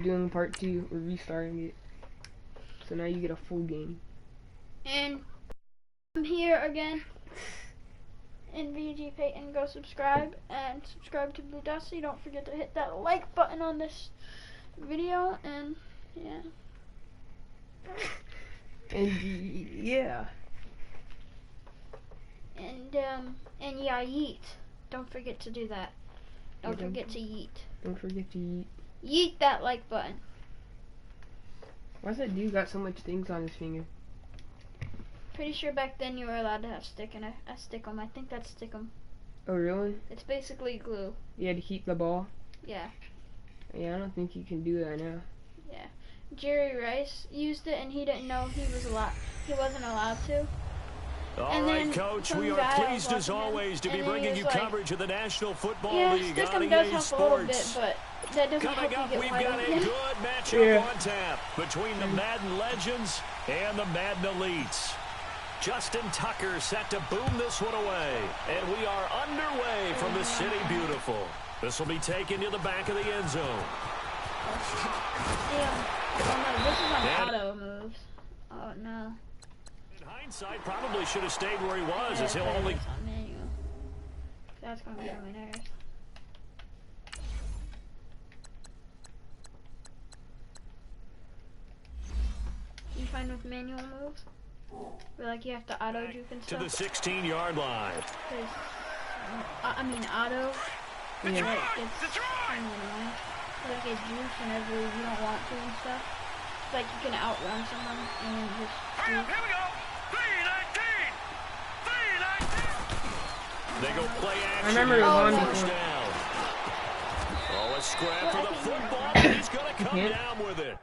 Doing part 2, we're restarting it. So now you get a full game. And I'm here again. NVG Peyton, go subscribe and subscribe to Blue Dusty. Don't forget to hit that like button on this video, and yeah. And yeah. And yeah, yeet. Don't forget to do that. Don't forget to yeet. Don't forget to yeet. Yeet that like button. Why's that dude got so much things on his finger? Pretty sure back then you were allowed to have a stickum. I think that's stickum. Oh really? It's basically glue. Yeah, to keep the ball? Yeah. Yeah, I don't think you can do that now. Yeah. Jerry Rice used it and he didn't know he wasn't allowed to. All right, Coach, we are pleased as always to be bringing you coverage of the National Football League on EA Sports. But that doesn't Coming up, we've got a good matchup on tap between the Madden Legends and the Madden Elites. Justin Tucker set to boom this one away, and we are underway from the City Beautiful. This will be taken to the back of the end zone. Yeah. Oh no, this is on auto moves. Oh no. In hindsight, probably should have stayed where he was, as he'll only... That's going to get on my nerves. You fine with manual moves? Where like you have to auto juke and stuff? To the 16-yard line. I mean auto. Yeah. Like it's kind of annoying. Like it jukes whenever you don't want to and stuff. It's like you can outrun someone and then just juke. Here we go. 3-19. They go play action. I remember it was on before. Oh, a scrap for the football. He's going to come down with it.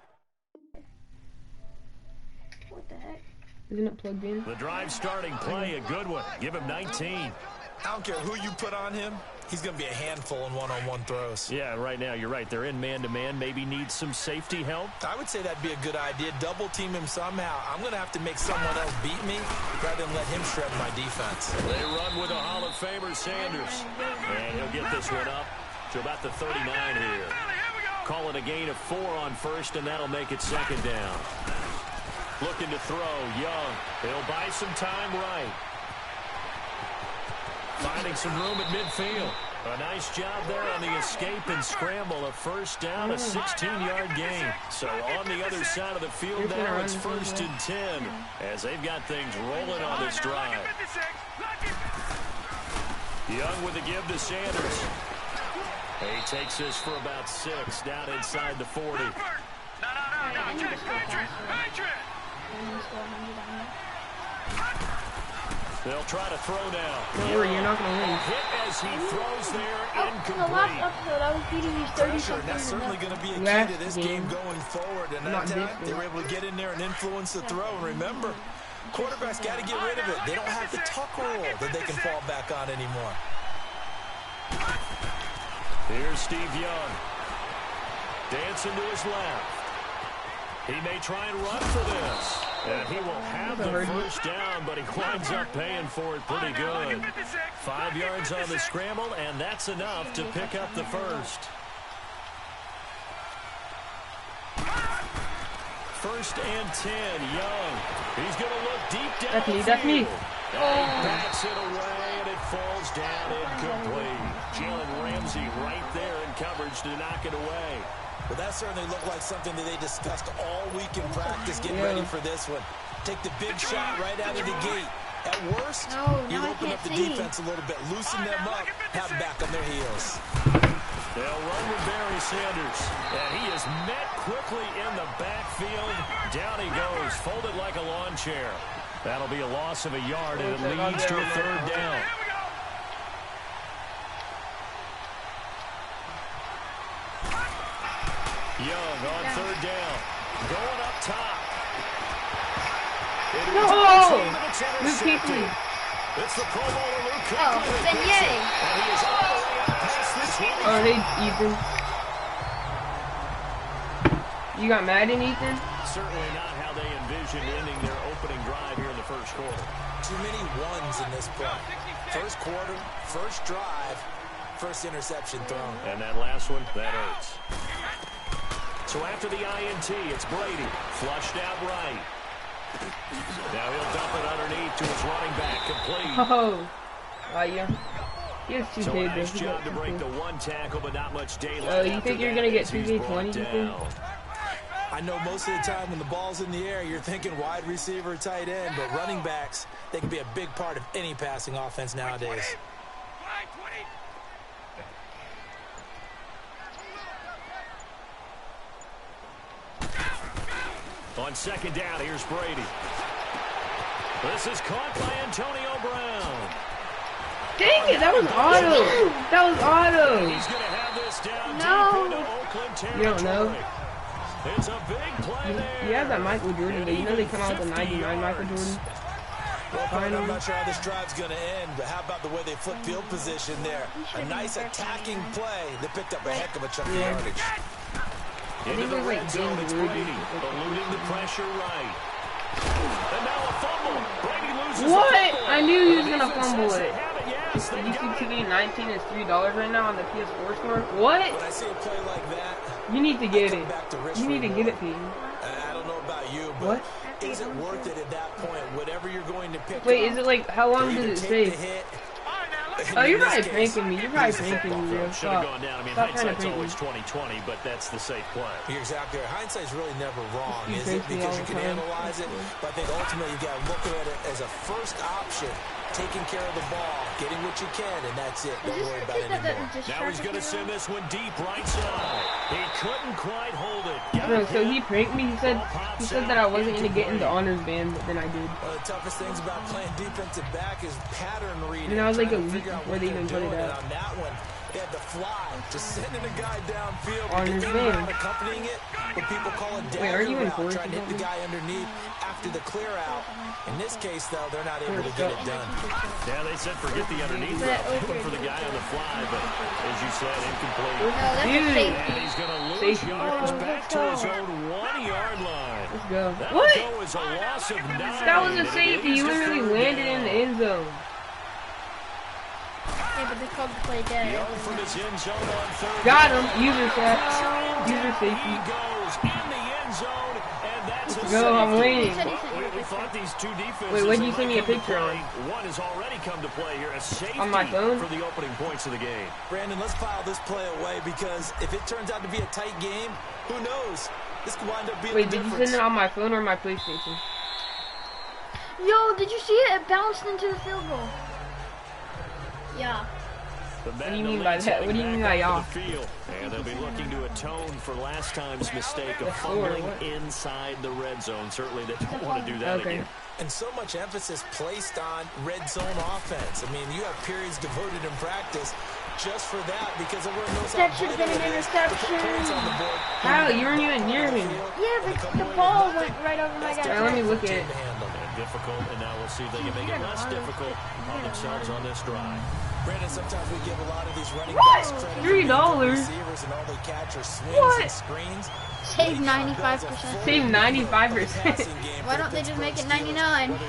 What the heck? Isn't it plugged in? The drive starting play, a good one. Give him 19. I don't care who you put on him. He's going to be a handful in one-on-one throws. Yeah, right now, you're right. They're in man-to-man. Maybe need some safety help. I would say that'd be a good idea. Double team him somehow. I'm going to have to make someone else beat me rather than let him shred my defense. They run with a Hall of Famer, Sanders. And he'll get this one up to about the 39 here. Call it a gain of 4 on first, and that'll make it second down. Looking to throw, Young. He'll buy some time right. Finding some room at midfield. A nice job there on the escape and scramble. A first down, a 16-yard gain. So on the other side of the field now, it's 1st and 10 as they've got things rolling on this drive. Young with the give to Sanders. He takes this for about 6 down inside the 40. They'll try to throw now. Don't worry, you're not going to win. Hit as he throws there, incomplete. In the last episode, I was beating these 30-something. That's certainly going to be a key to this game going forward. And that time, they were able to get in there and influence the throw. And remember, quarterbacks got to get rid of it. They don't have the tuck rule that they can fall back on anymore. Here's Steve Young. Dancing to his left. He may try and run for this. And he will have the first down, but he winds up paying for it pretty good. 5 yards on the scramble, and that's enough to pick up the first. 1st and 10, Young. He's going to look deep down the field. That's me. And he backs it away, and it falls down incomplete. Jalen Ramsey right there in coverage to knock it away. Well, that certainly looked like something that they discussed all week in practice, getting ready for this one. Take the big shot right out of the gate. At worst, you open up the defense a little bit, loosen them up, have back on their heels. They'll run with Barry Sanders, and he is met quickly in the backfield. Down he goes, folded like a lawn chair. That'll be a loss of a yard, and it leads to a 3rd down. Young on 3rd down. Going up top. No! Luke Kuechly. It's the Pro Bowler Luke Kuechly. Oh, then yay. And he is all the way up past this one. Oh, hey, Ethan. You got Madden, Ethan? Certainly not how they envisioned ending their opening drive here in the 1st quarter. Too many ones in this play. 1st quarter, 1st drive, 1st interception thrown. And that last one, that hurts. So after the INT, it's Brady. Flushed out right. Now he'll dump it underneath to his running back, complete. Oh, yeah. He has 2K. So a nice job to break the one tackle, but not much daylight. You think you're gonna get 2K20? You think? I know most of the time when the ball's in the air, you're thinking wide receiver, tight end, but running backs, they can be a big part of any passing offense nowadays. On second down, here's Brady. This is caught by Antonio Brown. Dang it, that was auto. That was auto. He's going to have this down No. deep into Oakland territory. You don't know? It's a big play there. You have that Michael Jordan, but you know they come out with the 99 Michael Jordan. Well, I'm not sure how this drive's going to end, but how about the way they flip field position there? A nice attacking play that picked up a heck of a chunk of yardage. Into the red zone, it's Brady, eluding the pressure right. And now a fumble. Brady loses What? the fumble. I knew he was going to fumble it. Yes, Did you see TV19 is $3 right now on the PS4 store? What? When I see a play like that, You need to get I come it. back to Rich You need to for get more. it, Peyton. I don't know about you, but What? is it worth it at that point? Whatever you're going to pick Wait, up, is it like, how long either does it take the say? hit. Oh, you're In this probably case, pranking me. You're probably pranking me, bro. Should have Stop. gone down. I mean, Stop trying to hindsight's prank me. always 20/20, but that's the safe play. You're exactly right. Hindsight's really never wrong, You is prank it? me Because all you the can time. analyze it, but I think ultimately you got to look at it as a first option, taking care of the ball, getting what you can, and that's it. Don't worry about it anymore. Now he's going to send this one deep right side. He couldn't quite hold it. Bro, so he pranked me. He said that I wasn't gonna get into honors band, but then I did. One of the toughest things about playing defensive back is pattern reading. And I was like trying a to week figure out before what they they're even put it doing, out. and on that one, they had to fly, just sending a guy downfield. On But his they band. around accompanying it, what people call a Wait, are dagger you in route, force trying to or hit the something? guy underneath after the clear out. In this case, though, they're not able to get it done. Yeah, they said forget the underneath But route. Going for the guy on the fly, but as you said, incomplete. No, that's a Dude. safety. And he's going to lose Safety. yards Oh, back let's to his go. own 1-yard line. Let's go. That What? would go as a loss of 9. That was a and it safety. is You the literally third landed down. in the end zone. Yeah, but they called the play dead. Young from his end zone on third. Got down. him. User set. User He safety. goes in the end zone, and that's a Go, I'm safety. waiting. We thought these two defenses. Wait, what'd they you send might me a come to picture play. on? One has already come to play here, a safety On my phone? for the opening points of the game. Brandon, let's file this play away because if it turns out to be a tight game, who knows? This could wind up being Wait, the did you difference. send it on my phone or my PlayStation? Yo, did you see it? It bounced into the field goal. Yeah. What do you mean by that? What do you mean by y'all? And they'll be looking to atone for last time's mistake of The score, fumbling what? inside the red zone. Certainly they don't want to do that Okay. again. And so much emphasis placed on red zone offense. I mean, you have periods devoted in practice just for that because everyone knows how That should have been an vital it is to put interception. points on the board. How? You weren't even near me. Yeah, but the ball went right over my Alright, guy's let me head. look at it. And difficult, and now we'll see if they can make it less difficult on themselves on this drive. Brandon, sometimes we give a lot of these running What? backs credit for $3? being receivers and all they catch are swings What? and screens. Save 95%. Save 95%. Why don't they just make it 99? Not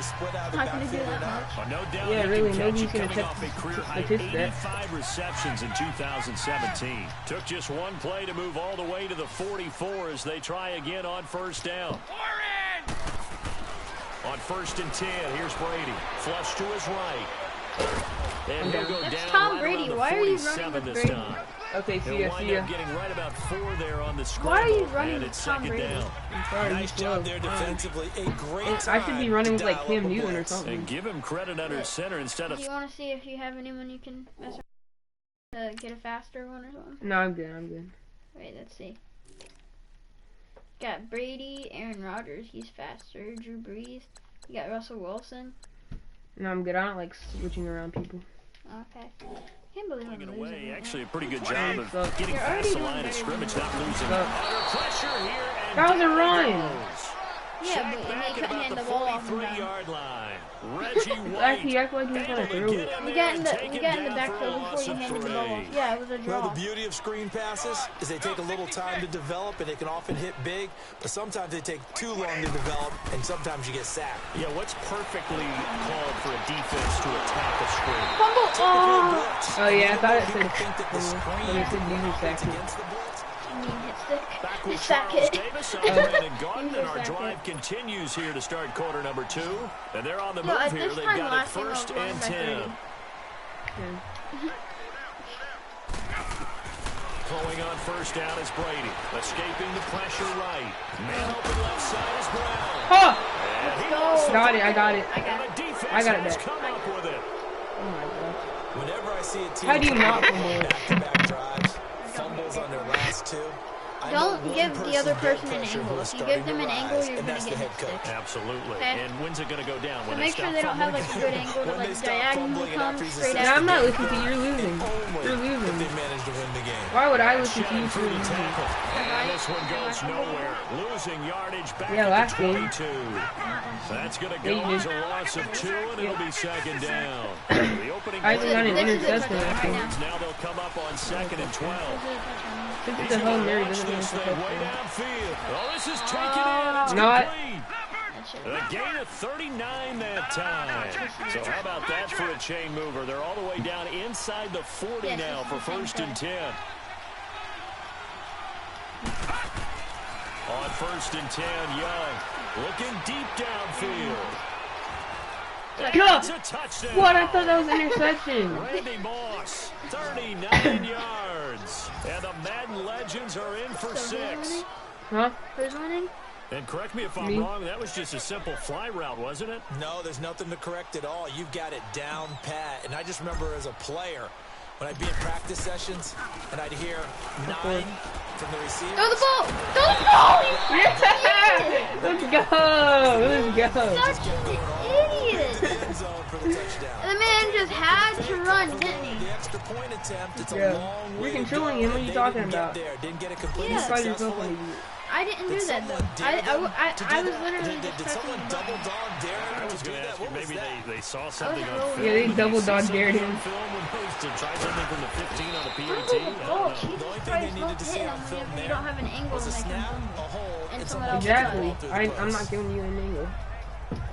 gonna do that much. Well, no doubt Yeah, he really, can catch nobody's it gonna coming check off a the career-high statistics. 85 receptions in 2017. Took just one play to move all the way to the 44 as they try again on first down. On 1st and 10, here's Brady. Flush to his right. And he'll go That's down Tom right Brady. around the Why are you running 47 with this Brady? time. Okay, see He'll ya, wind see ya. up getting right about 4 there on the scramble. Why are you running and with it's Tom 2nd Brady? down. I'm sorry, Nice he's job slow. there defensively. A great I time should be running with to like dial Cam up a Newton or blitz. something. And give him credit under center instead Do of... you want to see if you have anyone you can mess around to get a faster one or something? No, I'm good, I'm good. Wait, let's see. Got Brady, Aaron Rodgers, he's faster. Drew Brees. You got Russell Wilson. No, I'm good. I don't like switching around people. Okay. Can't believe I'm It losing. away. like Actually, a pretty good job of So- getting You're past already the doing line of better scrimmage, than not losing. So- Under pressure here, and That was a down he run. goes. Yeah, Check but back they at couldn't about hand the the ball off and down. 43-yard line. Reggie He White act like he's gonna able to throw get it. in We there got in and the take we him got in the down for a backfield loss before you of handed the ball 3. off. Yeah, it was a Well, draw. the beauty of screen passes is they take a little time to develop, and they can often hit big, but sometimes they take too long to develop, and sometimes you get sacked. Yeah, what's perfectly called for a defense to attack a screen? Fumble! Oh! Oh yeah, I thought it said People think that the screen when it said user operates section. against the blitz. I mean, hit stick. Back back with Sack Charles it. Davis on Brandon Garden, and our drive continues here to start quarter number 2. And they're on the move here. They've got it 1st and 10. Throwing on 1st down is Brady. Escaping the pressure right. Man open left side is Brown. Oh! Got it, I got it. I got it back. Come up with it. Oh my gosh. Whenever I see a team How do you not fumble? back-to-back drives, fumbles on their last 2. Don't give the other person an angle. If you give them an angle, you're going to get hit stick. Absolutely. Okay. And when's it going to go down? So When make sure they don't have like a good angle to like diagonally come straight Yeah, out. I'm not listening to you. You're losing. You're losing. They managed to win the game. Why would I listen to you? through the tackle. And this one goes nowhere. Losing yardage back last to game. 22. That's going to go as a loss of 2, and it'll be 2nd down. The opening I just got an This is a interception. touchdown right now. now they'll come up on 2nd and 12. This is a Hail Mary. Doesn't mean This it's a thing way touchdown. downfield. Oh, this is taken in. It's Not. complete. A gain of 39 that time. So how about that for a chain mover? They're all the way down inside the 40 now for 1st and 10. On 1st and 10, Young looking deep downfield. Good. It's a touchdown. What? I thought that was an interception. Randy Moss, 39 yards. And the Madden legends are in for 6. Huh? Who's winning? And correct me if I'm Me. wrong, that was just a simple fly route, wasn't it? No, there's nothing to correct at all. You've got it down pat. And I just remember as a player, when I'd be in practice sessions, and I'd hear 9 from the receiver. Throw the ball! Throw the ball! Yeah! Let's go! Let's go! Such an idiot! The man just had to run, didn't he? The extra point attempt, it's a Yeah. long way You're to controlling go. him. What are you They talking didn't get about? there. Didn't get it completely Yeah. Find yourself successful. on I didn't do that though. I was literally just Did touching someone the ball. double dog dare I him was to do going to that? ask you, What was maybe that? they saw something on rolling. film. Yeah, they Did you double see dog something dared on him. film when they used to try something from the 15 on the PAT? Oh, I don't know. Jesus The only thing Christ, they needed to don't see hit on him film whenever you there don't have an angle was a and they can snap, fumble. a hole, And and someone someone else Exactly. through the I'm post. not giving you an angle.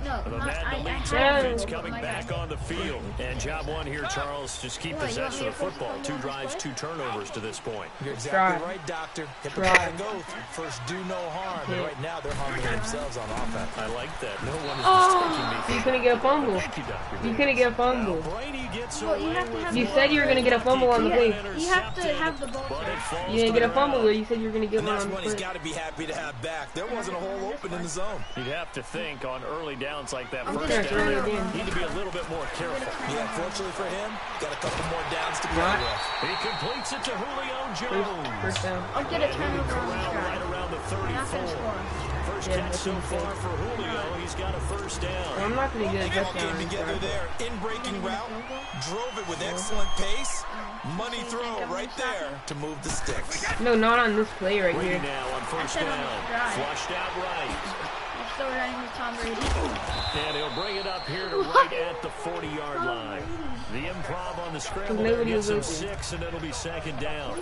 No, The not, Madden elite Yeah. offense coming back on the field. And job 1 here, Charles, just keep What, you want possession me of to push football. the 2 ball drives, this 2 turnovers to this point. You're exactly Try. right, Doctor. Try. And go first, do no harm. And right now, they're harming themselves on offense. I like that. No one is Oh, mistaking me. you couldn't get a fumble. Thank you, Dr. You couldn't get a fumble. Brady gets Well, you away have to with have You the said you were gonna get a fumble on the play. You have to have the ball but it first. falls You didn't to get a the fumble, ground. though. You said you were gonna get And one that's on the one he's play. got to be happy to have back. There wasn't a hole open in the zone. You'd have to think on early downs like that I'm first gonna down, turn it again. need to be a little bit more careful. Yeah, fortunately for him, got a couple more downs to play What? with. He completes it to Julio Jones. First down. I'll get a turnover on this Corral right drive. around the We're not gonna 34. score. First Yeah, catch that's so what he far said. for Julio. He's got a first down. I'm not gonna get a They all touchdown. came on this together drive. there. In-breaking route, drove it with excellent pace. Money throw right there to move the sticks. No, not on this play right Brady here. now on first said on down. this drive. Flushed out right. I'm still running with Tom Brady. And he'll bring it up here to right at the 40-yard line. The improv on the scramble there Nobody gets him was open. 6, and it'll be 2nd down.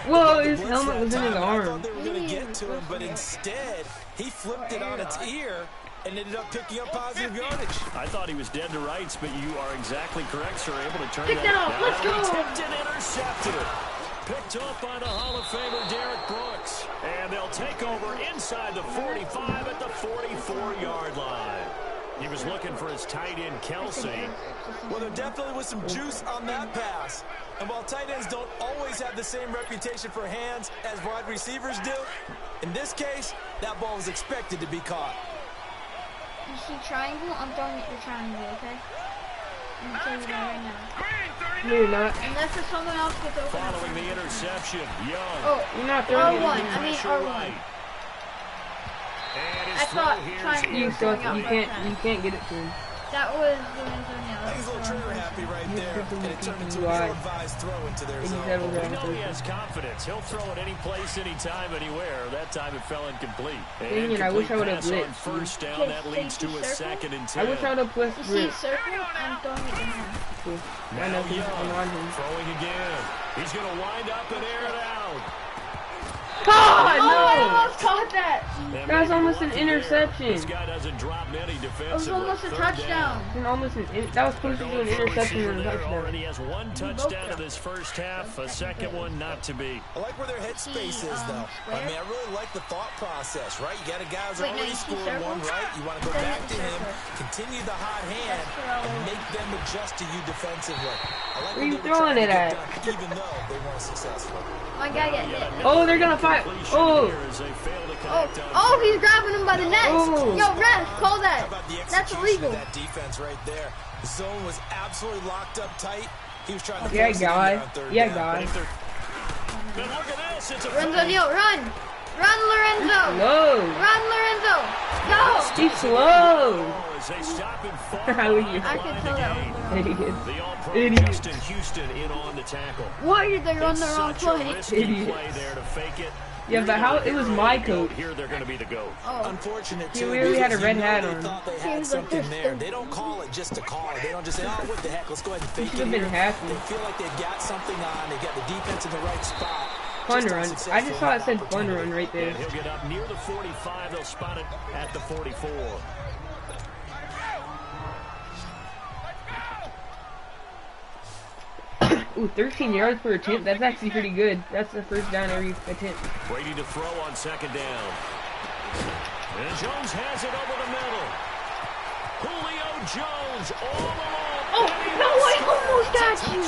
Whoa, his helmet was in his I arm. thought they were going to get to him, but instead, he flipped it on its ear and ended up picking up positive yardage. I thought he was dead to rights, but you are exactly correct, sir. Able to turn Pick that off. Now Let's that'll be go. tipped and intercepted. Picked up by the Hall of Famer Derek Brooks. And they'll take over inside the 45 at the 44-yard line. He was looking for his tight end, Kelsey. Well, there definitely was some juice on that pass. And while tight ends don't always have the same reputation for hands as wide receivers do, in this case, that ball was expected to be caught. You see triangle? I'm throwing it to triangle, okay? I'm gonna tell you that right now. No, you're not. Unless if someone else gets open. Following the interception, Young. Oh, You're not throwing R1. it. I mean Pressure R1. right. And his I throw thought here's triangle. You was still, going out you right can't get it to him. That was the Antonio. He's a little trigger happy right there, and it turned into an Why? ill-advised throw into their And he zone. said it was We on know he third. has confidence. He'll throw it any place, anytime, anywhere. That time it fell incomplete. Dang it, I wish I would've pass on blitzed. first down. That leads to a Safety 2nd and 10. I wish I would have pushed You see Rick. circle? I'm throwing it to him. I know he's on him. Throwing again. He's going to wind up and air it out. God, Oh, I no! almost caught that. And That was almost an interception. This guy doesn't drop many defensively. It was almost a touchdown. That was closer to an interception than a touchdown. Already has one touchdown in this first half, a second one not to be. I like where their headspace is, though. I mean, I really like the thought process, right? You got a guy who's already scored one, right? You want to go back to him, continue the hot hand, and make them adjust to you defensively. Where are you throwing it at? Even though they weren't successful. My guy got hit. Oh, they're gonna fight. Oh, he's grabbing him by the neck. Oh. Yo, ref, call that. How about the That's execution illegal. of that defense right there? The zone was absolutely locked up tight. He was trying to yeah, force it in there guy. on third Yeah, down. guy. But look at this. It's a Lorenzo, Neal, run. Run, Lorenzo. Slow. Run, Lorenzo. Go. He's slow. as they stop him far I behind I could tell that was Idiot. the all-pro Idiot. Justin Houston in on the tackle. Why did they run the wrong Such a play? risky Idiots. play there to fake it. Yeah, but how it was my coach. Here they're going to be the GOAT. Oh, Unfortunate He too. really had a because red you know hat they on. thought they had Seems like something they're there. stupid. They don't call it just to call it. They don't just say, "Oh, what the heck? Let's go ahead and fake Should it." have been Here." happy. They feel like they've got something on. They got the defense in the right spot. Fun Just run. unsuccessful I just saw it said in fun that run right there. And he'll get up near the 45. They'll spot it at the 44. Ooh, 13 yards per attempt. That's actually pretty good. That's the first down every attempt. Brady to throw on second down. And Jones has it over the middle. Julio Jones all alone. Oh, no, I almost got you.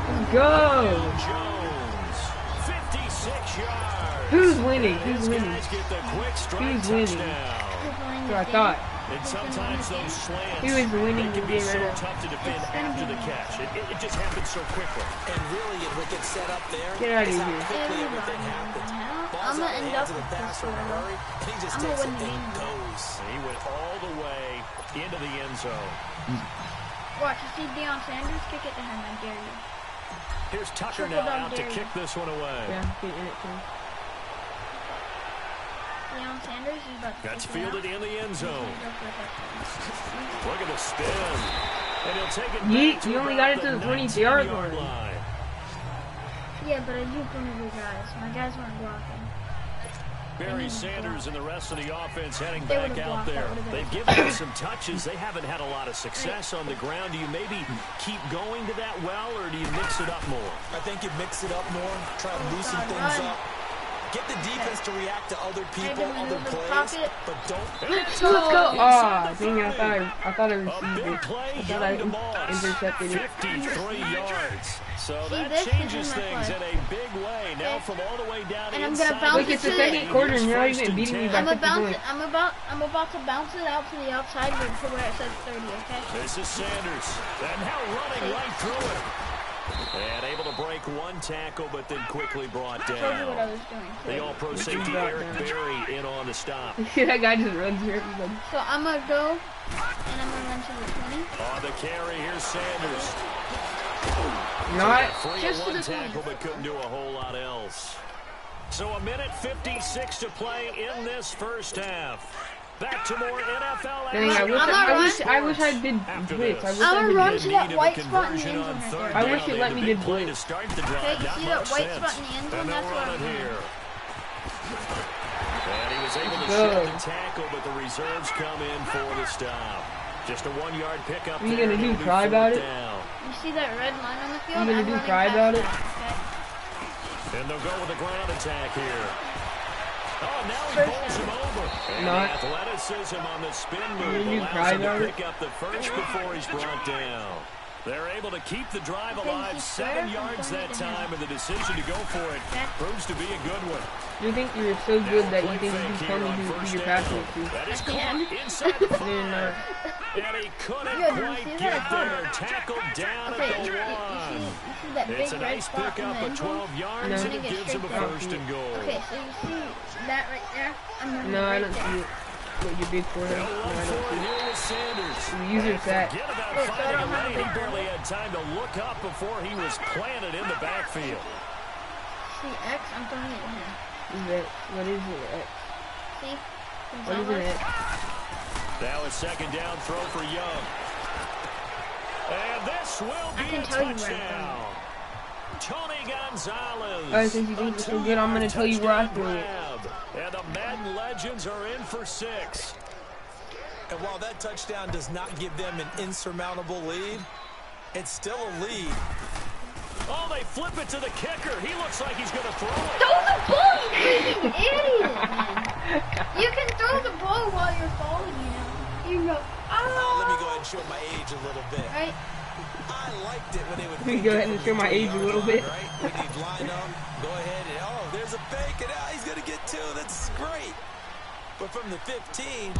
Let's go. Jones, 56 yards. Who's winning? These Who's winning? guys get the quick strike Who's winning? touchdown. That's what I thought. And sometimes those slants, He was winning they the can be game so right now. tough to defend after the catch. It just happens so quickly. And really, what gets set up there Get out of is how here. quickly everything happens. Ball's I'm out gonna of the end hands up of the with this passer in a one. hurry, and he just I'm takes gonna it win and the game. goes. He went all the way into the end zone. Watch, you see Deion Sanders? Kick it to him, I dare you. Here's Tucker Triple now dog out to dare kick this one away. Yeah, get in it too. Deion Sanders is about to That's kick it out. fielded in the end zone. Go for a touchdown. Look at the spin. And he'll take it Yeet, back to you only about got it to the 19-yard 20-yard line. line. Yeah, but I used one of your guys. My guys weren't blocking. Barry Sanders and the rest of the offense heading They back would've out blocked, there. that would've been- They've given him some touches. They haven't had a lot of success on the ground. Do you maybe keep going to that well, or do you mix it up more? I think you mix it up more, try to loosen God, things run. up. Get the defense to react to other people, Hey, other move the plays, pocket. but don't. Let's go. Aw, dang it, I thought I A received big it. play, I thought I Young to Moss. intercepted it. 53 yards. So See, that this changes is my things play. in a big way. Now Okay. from all the way down And I'm gonna inside. bounce Look, it's the second quarter and you're not even beating me by I'm 50 about points. I'm about to bounce it out to the outside to where it says 30, okay? This is Sanders. And now running right through it. And able to break one tackle, but then quickly brought I told you what I down. was doing. The too. all-pro safety brought Eric down. Berry in on the stop. See, that guy just runs through everybody. So I'm gonna go and I'm gonna run to the 20. On the carry, here's Sanders. Not. Free Just of to one the 20. tackle, but couldn't do a whole lot else. So a minute 56 to play in this first half. Back to more NFL Dang, action. I wish I did After blitz. I this. wish I I'm gonna did run blitz. to that Need of a white spot in the conversion end on zone right third there. I wish down. it They let had me a big did play blitz. to start the drive. Okay, you Not see much that white sense. spot in the end zone? And That's they'll where run I'm it going. here. And he was able to Go. shed the tackle, but the reserves come in for the stop. Just a 1-yard pickup. What are you there, gonna and do, it'll be cry fourth about it? down. You see that red line on the field? You gonna I'm do running cry past about it? that, And they'll go with a ground attack here. Oh, now he First pulls him over. And Not. the athleticism on the spin move Did you allows cry him to about it? pick up the first before he's brought down. They're able to keep the drive Okay, alive. he 7 squared yards and that pointed to him. time, and the decision to go for it Okay. proves to be a good one. You think you're so good that you Play think you fake can here tell me on who first you're down. passing to. That is I caught can. inside the You're 5. not. And he couldn't Yeah, did you quite see get that? there. Tackled down Okay, at the you 1. see that It's big a red nice spot in pickup the of end zone? 12 yards, No. and I'm it gonna get gives him a straight first down. and goal. Okay, so you see that right there? I'm running No, I right don't there. see it. What, your big forehead? They'll No, look I for don't it see here with Sanders. it. User set. Forget about Look, I finding a don't have lane. a He big barely forehead. had time to look up before he was planted in the backfield. See X? I'm throwing it to him. Is that, what is it? See? What is it? Now a second down throw for Young. And this will I be can a tell you where I'm touchdown. Tony Gonzalez. Alright, since you think it's so good, I'm gonna tell you where I threw it. And the Madden legends are in for 6. And while that touchdown does not give them an insurmountable lead, it's still a lead. Oh, they flip it to the kicker. He looks like he's going to throw it. Throw the ball, you freaking idiot, man. You can throw the ball while you're falling, you know. You go, let me go ahead and show my age a little bit. Right? I liked it when they would. Let me go ahead and show my age a little bit. Right? When he'd line up, go ahead and, oh, there's a fake, and he's going to get 2. That's great. But from the 15,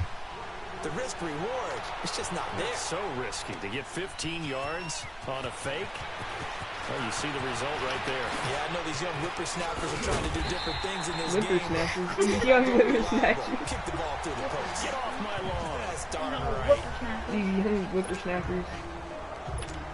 the risk reward, it's just not there. It's so risky to get 15 yards on a fake. Well, you see the result right there. Yeah, I know these young whippersnappers are trying to do different things in this game. Whippersnappers. Young whippersnappers. Kick the ball through the post. Get off my lawn. That's darn right. These young whippersnappers.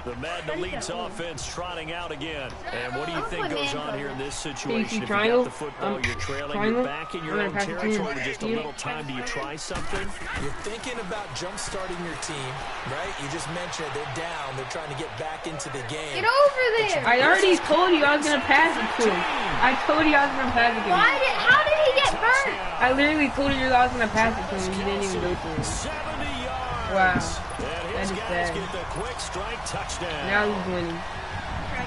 The Madden Elite's offense trotting out again. And what do you think goes on here in this situation? If you got the football, you're trailing, you're back in your own territory with just a little time. Do you try something? You're thinking about jump-starting your team, right? You just mentioned they're down. They're trying to get back into the game. Get over there. I already told you I was going to pass it to him. I told you I was going to pass it to him. How did he get burned? I literally told you I was going to pass it to him. You didn't even go to him. 70 yards. Wow. And his guys get the quick strike touchdown. Now he's winning.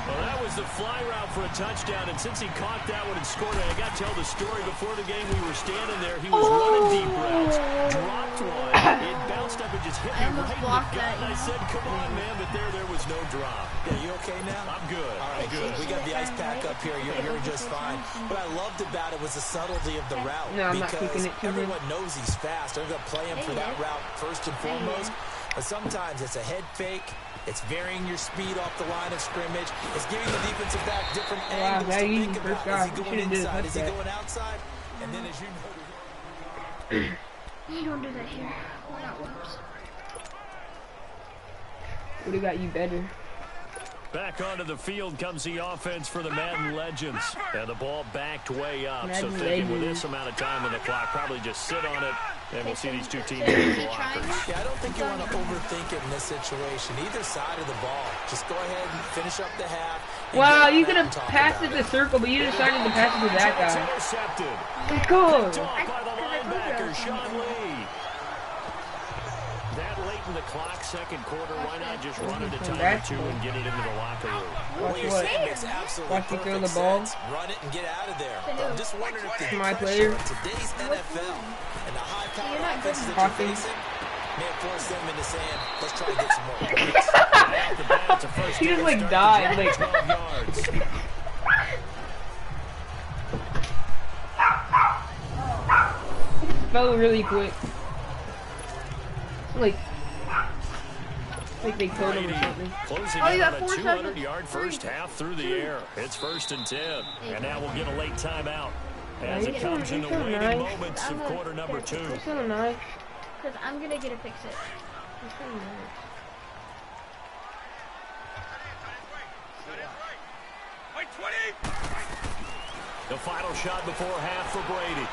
Well, that was the fly route for a touchdown, and since he caught that one and scored it, I got to tell the story. Before the game, we were standing there. He was running deep routes, dropped one. It bounced up and just hit me right in the gut. And I said, come on, man, but there was no drop. Yeah, you okay now? I'm good. All right, good. We got the ice pack up here. You're just fine. What I loved about it was the subtlety of the route. No, I'm not because kicking it to him. everyone knows he's fast. They're going to play him for that route first and foremost. But sometimes it's a head fake. It's varying your speed off the line of scrimmage. It's giving the defensive back different angles to think about. Is he going inside? Is he going outside? And then as you know... You don't do that here. We're not whoops. Would have got you better. Back onto the field comes the offense for the Madden Legends. And the ball backed way up. So thinking with this amount of time on the clock, probably just sit on it. And we'll see these two teams in the lockers. Yeah, I don't think you want to overthink it in this situation. Either side of the ball. Just go ahead and finish up the half. Wow, you could have passed it to circle, but you decided to pass it to that guy. Intercepted. Go. Picked off by the linebacker, Sean Lee. That late in the clock, second quarter, why not just run it a time or two and get it into the locker room? Watch what? Watch me throw the ball. Run it and get out of there. I'm just wondering if my player. Today's NFL and the high-powered offenses that you're facing may have forced them into saying, let's try and get some more points. He just like died. Like 12 yards. fell really quick. Like they killed him or something. Closing in on a 200-yard first half through the air. It's 1st and 10. And now we'll get a late timeout as it comes in the waning moments of quarter number 2. It's so nice. Because I'm going to get a pick six. It's so nice. The final shot before half for Brady.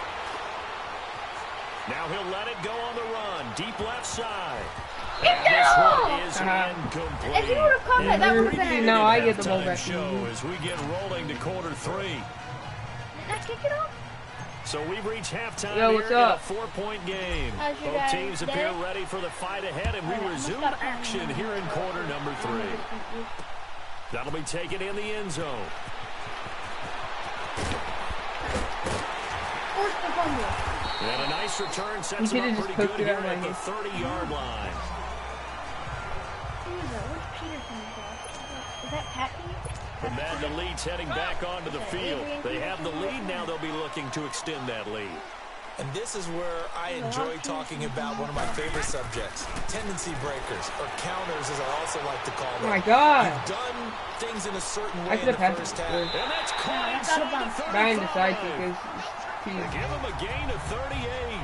Now he'll let it go on the run. Deep left side. This one is incomplete. If you would have caught that, that would have been No, I get the ball back. As we get rolling to quarter 3. Did I kick it off? So we've reached halftime Yo, here what's in up? a 4-point game. How's your Both guy teams appear today? ready for the fight ahead, and we resume action here in quarter number 3. That'll be taken in the end zone. Force the fumble. And a nice return sets him up pretty good here at the 30-yard line. Who is that? Where's Peterson? Is that Patton? The Madden Elite's heading back onto the field. They have the lead now. They'll be looking to extend that lead. And this is where I enjoy talking about one of my favorite subjects, tendency breakers, or counters as I also like to call them. Oh my God. You've done things in a certain way I in could the have first passed half. it. And that's caught inside the 35. Ryan decides because They give him a gain of 38.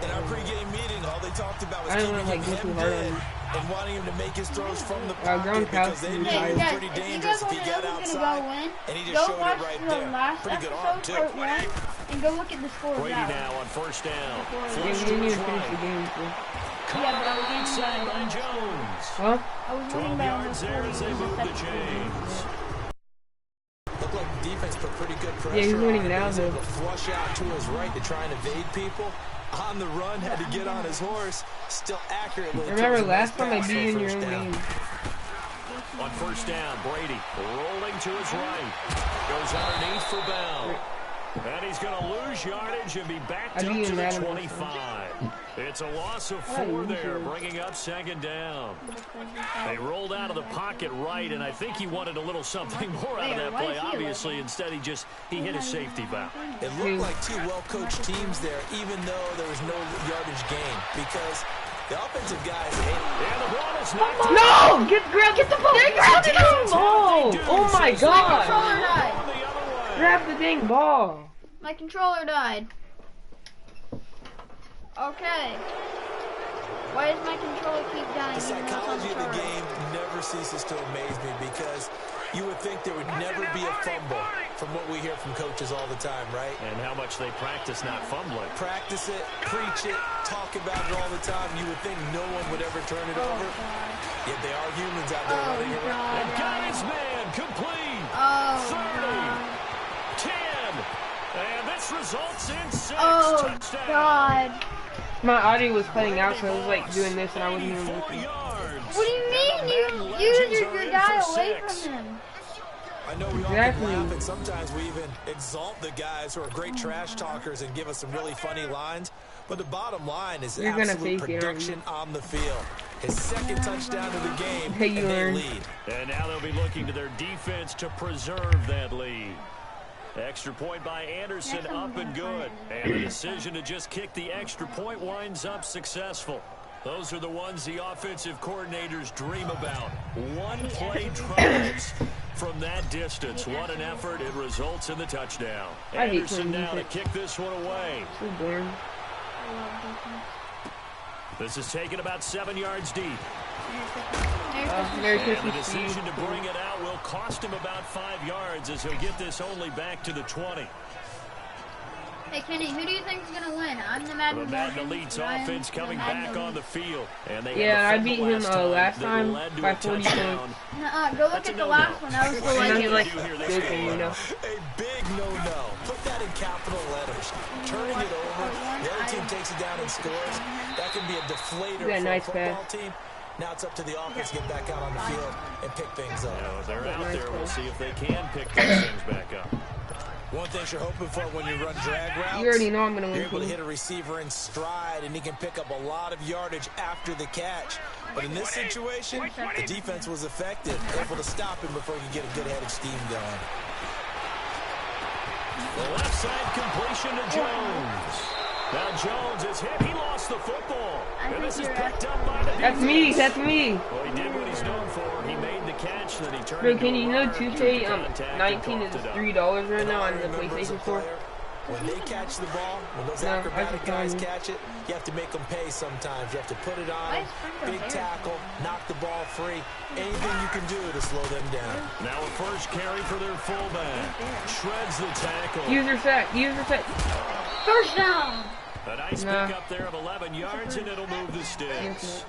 In our pregame meeting, all they talked about was I don't keeping wanna, like, him go too hard hemmed in on and wanting him to make his throws from the Ground pocket because they knew Gronkowski. it was Guys, pretty if you dangerous guys if he want to got know who's outside. gonna go win, And he just go showed watch it right the there. last Pretty good arm, episode, too. part 1, and go look at the score of Brady that now one. on first down. we Flush to didn't his even finish the right. game. So. Yeah, but I was winning Inside by by Jones. Huh? I was 12 winning by yards almost there as they 40 move the seconds. chains. Looked like defense put pretty good pressure. Yeah, he's winning now, He's though. able to flush out to his right to try and evade people. On the run, had to get on his horse. Still accurately. Remember last time I beat you in your own game. On first down, Brady rolling to his right. Goes underneath for Bell. And he's going to lose yardage and be backed up to the 25. It's a loss of 4 there, bringing up second down. They rolled out of the pocket right, and I think he wanted a little something more out of that play. Obviously, instead he hit his safety valve. It looked like two well-coached teams there, even though there was no yardage gain, because the offensive guys hate it. And the ball is knocked out. No! Get the ball! Grab the dang ball! Oh my god! Grab the dang ball! My controller died. Okay. Why does my controller keep dying? The psychology of the game never ceases to amaze me, because you would think there would never be a fumble from what we hear from coaches all the time, right? And how much they practice not fumbling. Practice it, preach it, talk about it all the time. You would think no one would ever turn it over. Yet they are humans out there running around. And got his man complete. 30, 10, and this results in 6 touchdowns. God. My audio was cutting out, so I was like doing this and I wasn't even looking. What do you mean? You use your guy away from him. I know we Exactly. often laugh, and sometimes we even exalt the guys who are great trash talkers and give us some really funny lines. But the bottom line is You're gonna absolute fake it, aren't production on the field. His second touchdown of the game, Hey, you and they learned. lead. And now they'll be looking to their defense to preserve that lead. Extra point by Anderson, up and good. And the decision to just kick the extra point winds up successful. Those are the ones the offensive coordinators dream about. One-play drives from that distance. What an effort. It results in the touchdown. I hate Anderson playing now to defense. kick this one away. So boring. This is taken about 7 yards deep. Merry And the Christmas to you. decision to bring it out will cost him about 5 yards as he'll get this only back to the 20. Hey, Kenny, who do you think is going to win? I'm the Madden The Madden Legend. Elite's Ryan, offense the coming Madden back on the Elite. field. And they Yeah, had I the beat fumble him last that time led to by a 40 touchdown. points. Go look That's a at the no-no. last one. That was the And one. then he like do hear this joking, game. you know. A big no-no. Put that in capital letters. Turning it over. The other team takes it down and scores. That can be a deflator Yeah, for nice a football pass. team. Now it's up to the offense to get back out on the field and pick things up. Now, if they're out nice there, we'll pass. see if they can pick those things back up. One thing you're hoping for when you run drag routes, You already know I'm gonna you're win. able to Team. hit a receiver in stride, and he can pick up a lot of yardage after the catch. But in this situation, the defense was effective, able to stop him before he could get a good head of steam going. The left side completion to Jones. Now Jones is hit. He lost the football. And this is picked up by the defense. That's me. That's me. Well, he did what he's known for. He made the catch, then he turned Bro, it can you know over, 2K drew the contact, and 19 is coughed it up. $3 right now on the Remember, as a PlayStation 4? player, when they catch the ball, when those No, I acrobatic can guys tell you. catch it, you have to make them pay sometimes. You have to put it on Why them, is Sprinkle big there? tackle, knock the ball free. Anything you can do to slow them down. Now a first carry for their fullback. Shreds the tackle. User sack. User sack. First down. A nice Nah. pick up there of 11 yards, and it'll move the sticks.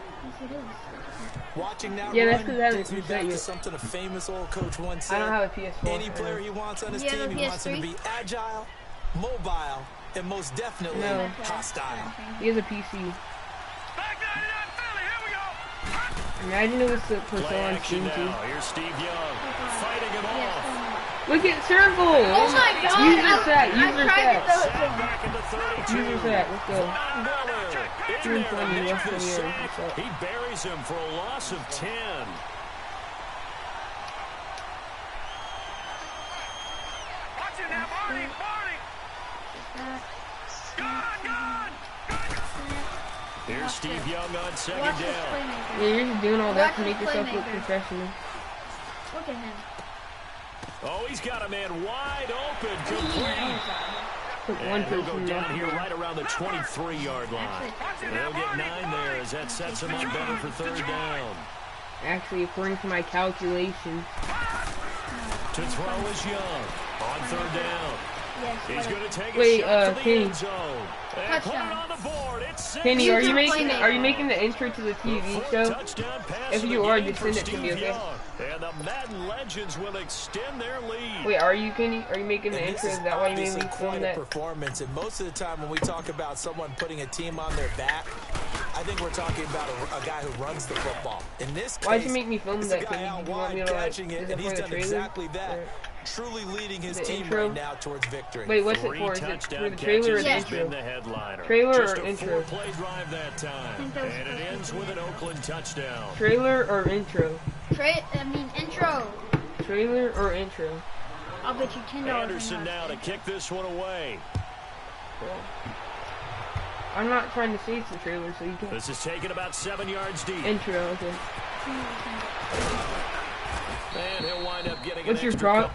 Watching that Yeah, that's run 'cause I haven't takes me seen back that to yet. something a famous old coach once I said. don't have a PS4. Any player he wants on his Do you have team, a he wants him to PS3? be agile, mobile, and most definitely No. hostile. He has a PC. Imagine it was the Play Persona on action Steam too. now. Here's Steve Young fighting him off. Look at circle. Oh my God! User sack. I User tried to throw sack. it to him. Back into 32. User sack. Let's go. Von Miller in Doing there to something make less the than yours. sack. What's up? He buries him for a loss of 10. Here's Steve Young on second Watch this down. playmaker. Yeah, you're just doing all that to Watch make this yourself look playmaker. professional. Look at him. Oh, he's got a man wide open, complete. Took one And he'll go person down off. here right around the 23-yard line. They'll get 9 there as that sets him up better for third down. Actually, according to my calculations. To throw is Young on third down. Yes. He's going to take a Wait, shot to the Kenny. end zone. And put it Touchdown. on the board. It's 6. Kenny, are you User making playmaker. Are you making the intro to the TV show? Touchdown pass If of you the are, game just for send it to me, Steve okay? Young. And the Madden legends will extend their lead. Wait, are you making the intro? Is that why you made me film that? Performance, and most of the time when we talk about someone putting a team on their back, I think we're talking about a guy who runs the football. In this case, why'd you make me film that? Did you want me to catching it, and he's done exactly that. Truly leading his team right now towards victory. Wait, what's it for? Is it for the trailer or the intro? Trailer or intro? Play drive that time, and it ends with an Oakland touchdown. Trailer or intro? Intro. Trailer or intro? I'll bet you $10. Anderson now to kick this one away. Well, I'm not trying to say it's the trailer, so you can. This is taken about 7 yards deep. Intro, okay. And he'll wind up getting what's your progress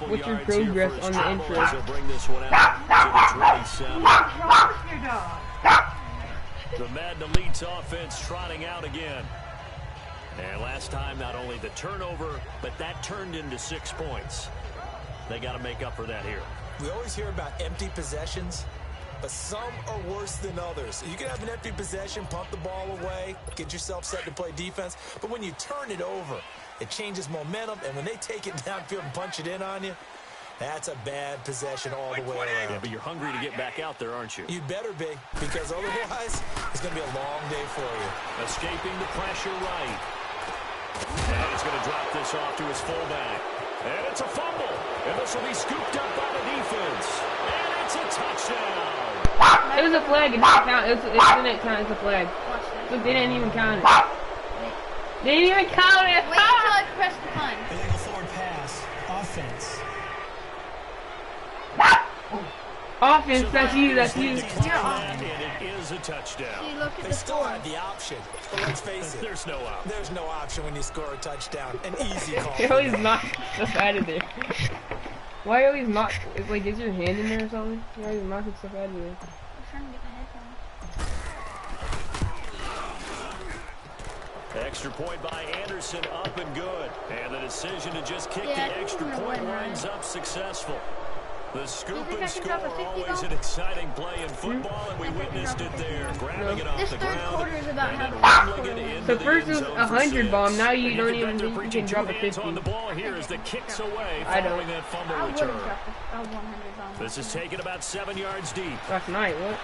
on the intro? He'll bring this one out to the 27. The Madden Elite's offense trotting out again. And last time, not only the turnover, but that turned into 6 points. They got to make up for that here. We always hear about empty possessions, but some are worse than others. You can have an empty possession, pump the ball away, get yourself set to play defense, but when you turn it over, it changes momentum, and when they take it downfield and punch it in on you, that's a bad possession all the way around. Yeah, but you're hungry to get back out there, aren't you? You better be, because otherwise, it's going to be a long day for you. Escaping the pressure right. And he's going to drop this off to his fullback. And it's a fumble. And this will be scooped up by the defense. And it's a touchdown. It was a flag. It didn't count. It didn't count as a flag. Look, they didn't even count it. They didn't even count it. Wait until I press the punt. Illegal forward pass. Offense. Offense, that's you, that's you. And it is a touchdown. See, look at They the still score. have the option, but let's face it. There's no option. There's no option when you score a touchdown. An easy call. They always knock stuff out of there. Why always knock? It's like, is your hand in there or something? You're always knocking stuff out of there. I'm trying to get my headphones. Extra point by Anderson, up and good. And the decision to just kick Yeah, I the think extra we're gonna point win, winds up successful. The scoop think I and can score drop a 50 always though? an exciting play in football, and we I think I can witnessed drop it a 50 there. though. Grabbing it off This the third ground. quarter is about and how then the last rumbling quarter it was. into So the first end it was zone a for 100 six. bomb, now you And don't can even bet they're think you preaching can drop a two hands 50. on the ball here as the kicks away I don't. following that fumble I would return. have dropped a 100 bomb. This is taken about 7 yards deep. Last night, what?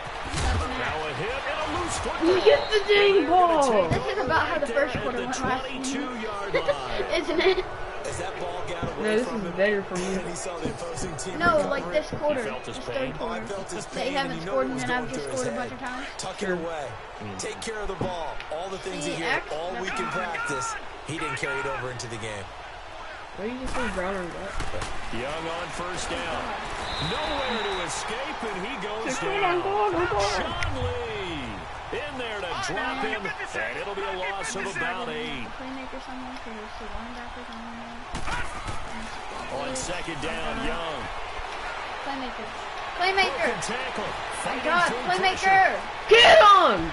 Now a hit and a loose football. You get the dang ball! This is about how the first quarter At went the last 22-yard line. Isn't it? As that ball got away No, this from is him, better for me. and he saw the opposing team No, recover like this quarter. He felt his This pain. third Oh, I quarter. felt his They pain, haven't and you know scored, what and was then I've going just through scored his a bunch head. of times. Tuck it away. Take care of the ball. All the things he See, heard all week in practice, he didn't carry it over into the game. Why do you just say Brown or what? Young on first down. Nowhere to escape, and he goes Come on, down. go on, go on. Sean Lee in there to drop him, and it'll be a loss of about 8. Playmaker somewhere, so there's the linebacker somewhere. On second down, Young. Playmaker. Broken Playmaker! tackle. My Fighting God, through playmaker! Get him!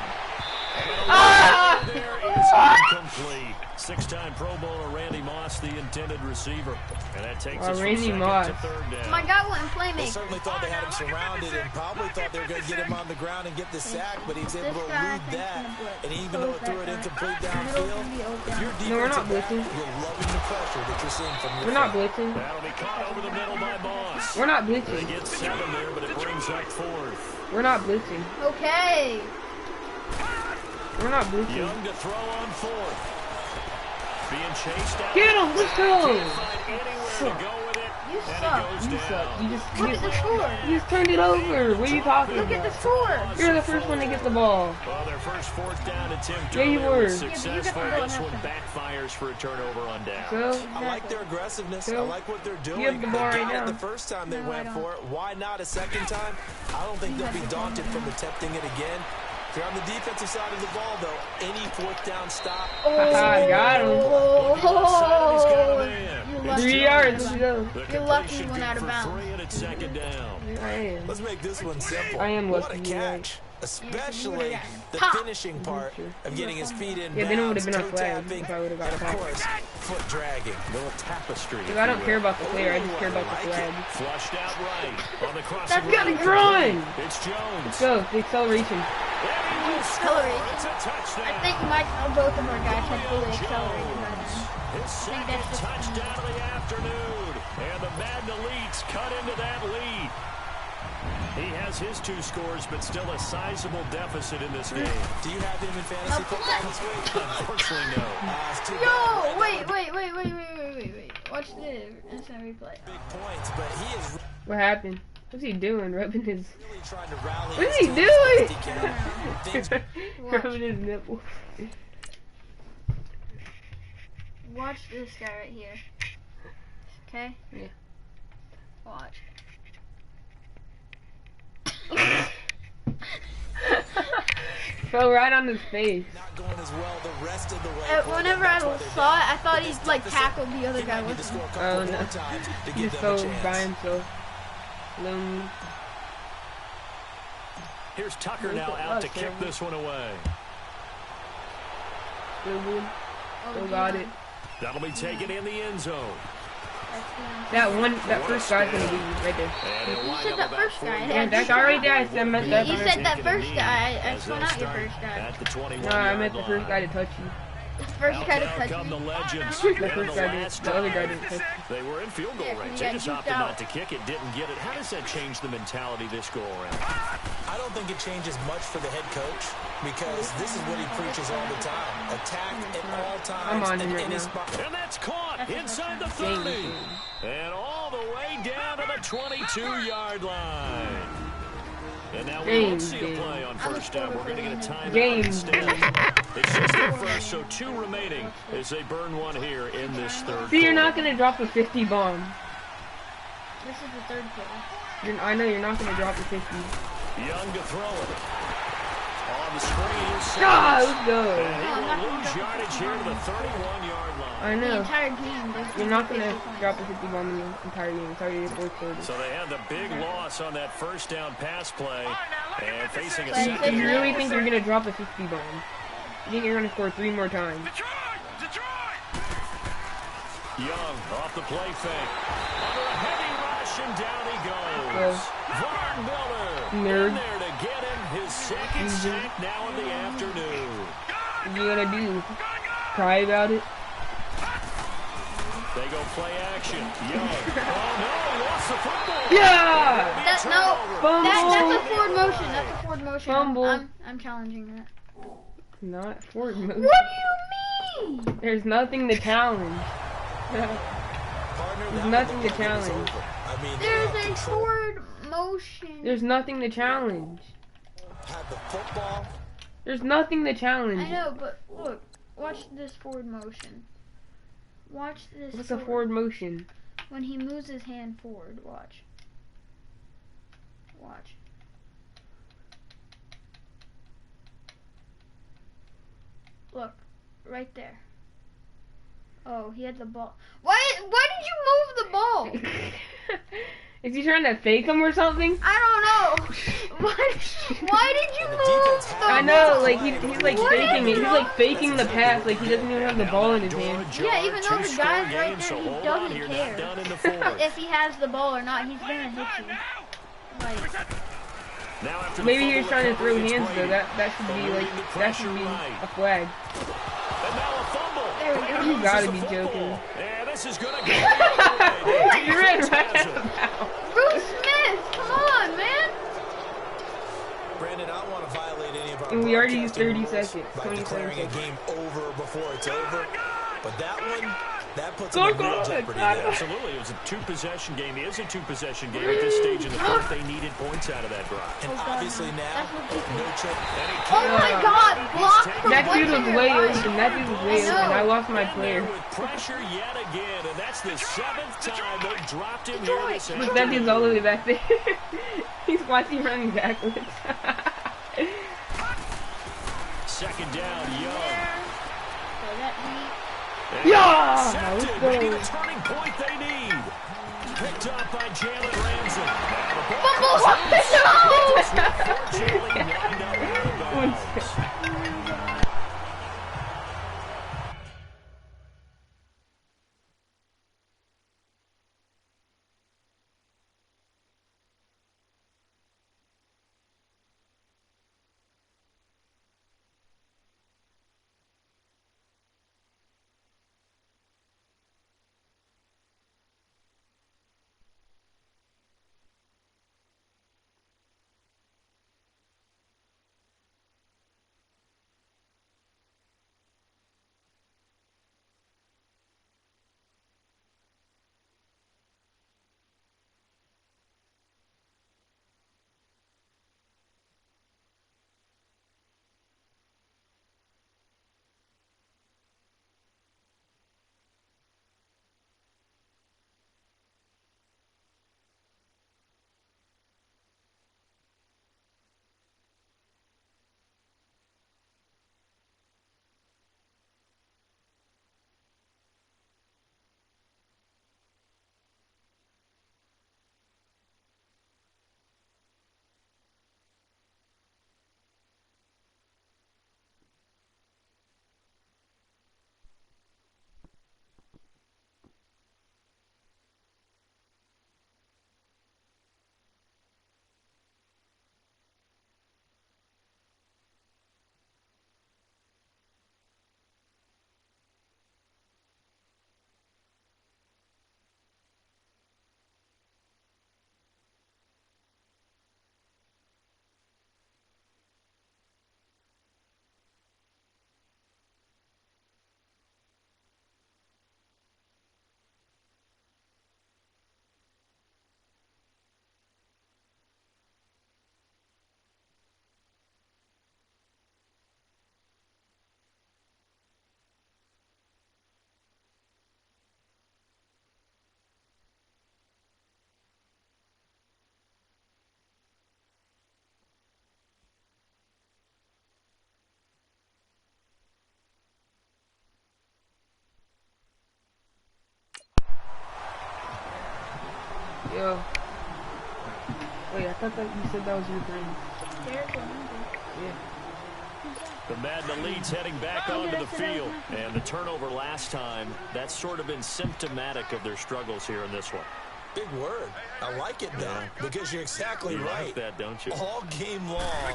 Ah! There is incomplete. 6-time Pro Bowler Randy Moss, the intended receiver. And that takes us from Randy second Moss. to third down. My God went They playmaker. certainly thought they had him surrounded and probably thought they were going to get him on the ground and get the sack, but he was able to This guy elude thinks that. in the blitz. And even So though is it threw that it guy. incomplete Middle's downfield, gonna be open. if you're No, we're not defensive back, blitzing. you're loving the pressure that you're seeing from your We're not front. blitzing. That'll be caught over the middle by Moss. We're not They blitzing. get 7 there, but it brings up 4th. We're not blitzing. Okay. We're not blitzing. Young to throw on 4th. Being chased out. Get him! Let's go! Can't find anywhere to go with it. You And suck. it goes You down. suck. Look at the score. You just turned it over. What are you talking Look at the about? score. You're the first one to get the ball. Well, their first 4th down attempt Yeah, you earlier were. was Yeah, but you successful. got the This ball one in backfires for a turnover on down. So, I like their aggressiveness. I So, like what they're doing. you have the ball They right got it now. the first time they No, I went don't. for it. Why not a second time? I don't think they'll be daunted from attempting it again. If you're on the defensive side of the ball, though, any 4th down stop. haha, got him. Oh, you're lucky. 3 yards. Let's go. The You're lucky completion you went good out of for bounds. 3, and it's second down. I am. Let's make this one simple. I am What lucky, a you're right. catch. Especially the Top. finishing part of getting his feet in Yeah, then it would bounds, have been a toe flag tapping, if I would have got and a of pass. course, foot dragging. Little tapestry. Because I don't care about the player, I just care about the flag. Flushed out right on the crossing. That's gotta route. Run! It's Jones. Let's go. The acceleration. And he will score. Accelerate. It's a touchdown. I think both of our guys had fully accelerated right now. His second touchdown of the afternoon. And the Madden Elites cut into that lead. He has his 2 scores, but still a sizable deficit in this game. Do you have him in fantasy football this week? Unfortunately, no. Yo, wait. Watch the instant replay. Big points, but he is What happened? What's he doing? Rubbing his... really trying to rally. What is he doing? Rubbing his nipple. Watch this guy right here. Okay? Yeah. Watch. Fell right on his face. Not going as well the rest of the way. Whenever I saw it, I thought he'd like tackled the other guy with him. Oh no. He just fell by himself. Here's Tucker now out to kick this one away. Still got it. That'll be taken in the end zone. That first guy's gonna be right there. You said that first guy. Yeah, that guy right there, I said messed up. You said that first guy. I spun out your first guy. No, I meant the first guy to touch you. The first guy to touch Come the me. legends. The first guy did. The other guy didn't touch you. They were in field goal range. Yeah, They just opted not to kick it, didn't get it. How does that change the mentality this go around? I don't think it changes much for the head coach because this is what he preaches all the time. Attack at all times. I'm on in him right any now. spot. And that's caught inside the 30. And all the way down to the 22-yard line. And now we won't see a play on first down. We're going to get a timeout instead. It's just their first, so 2 remaining as they burn one here in this third See, you're not quarter. gonna drop a 50 bomb. This is the third quarter. I know you're not gonna drop a 50. Young to throw it. On the screen is Ah, Sanders. let's go. And he will lose yardage here to the 31-yard line. I The know. entire game. You're not gonna drop a 50 bomb in the entire game. It's already the fourth quarter. So they had the big loss on that first down pass play. And facing a Do second. you really think you're gonna drop a 50 bomb? You think you're gonna score 3 more times? Young off the play fake. Under a heavy rush and down he goes. Von Miller in there to get him his second sack now in the afternoon. What you gonna do? Cry about it? They go play action. Young. Oh no, lost the football. Yeah! That's a forward motion. That's a forward motion. Fumble. I'm challenging that. Not forward move. What do you mean? There's nothing to challenge. There's nothing to challenge. There's a forward motion. There's nothing to challenge. Had the football. There's nothing to challenge. I know, but look. Watch this forward motion. Watch this. What's a forward motion? When he moves his hand forward. Watch. Watch. Look, right there. Oh, he had the ball. Why did you move the ball? Is he trying to fake him or something? I don't know. Why did you move the ball? I know, like he's like faking it. He's like faking the pass, like he doesn't even have the ball in his hand. Yeah, even though the guy's right there, he doesn't care if he has the ball or not. He's gonna hit you. Like. Maybe he was trying to throw hands though. That should be like a flag. There we go. You gotta be joking. Yeah, this is gonna go. You ran right out of Bruce Smith, come on, man. Brandon, I don't want to violate any of our. And we already used 30 seconds. By 20 declaring seconds. a game over before it's over, but that one. That puts Go, him in go, real go. jeopardy there. Absolutely, it was a 2-possession game. It is a 2-possession game at this stage in the fourth. They needed points out of that drive. And obviously now, no chance. Oh my God! Block from That dude was way Whittaker. open. That dude was way open. I lost my player. With pressure yet again, and that's the 7th time they've dropped him here this Look, that dude's all the way back there. He's watching running backwards. Second down, Young. Yeah! Accepted, maybe the turning point they need. Picked up by Jalen Ramsey. Unfortunately, lined up out of bounds. Yo. Wait, I thought that you said that was your friend. Yeah. The Madden Elite's heading back onto the field. And the turnover last time, that's sort of been symptomatic of their struggles here in this one. Big word. I like it, though, because you're exactly right. Like that, don't you? All game long,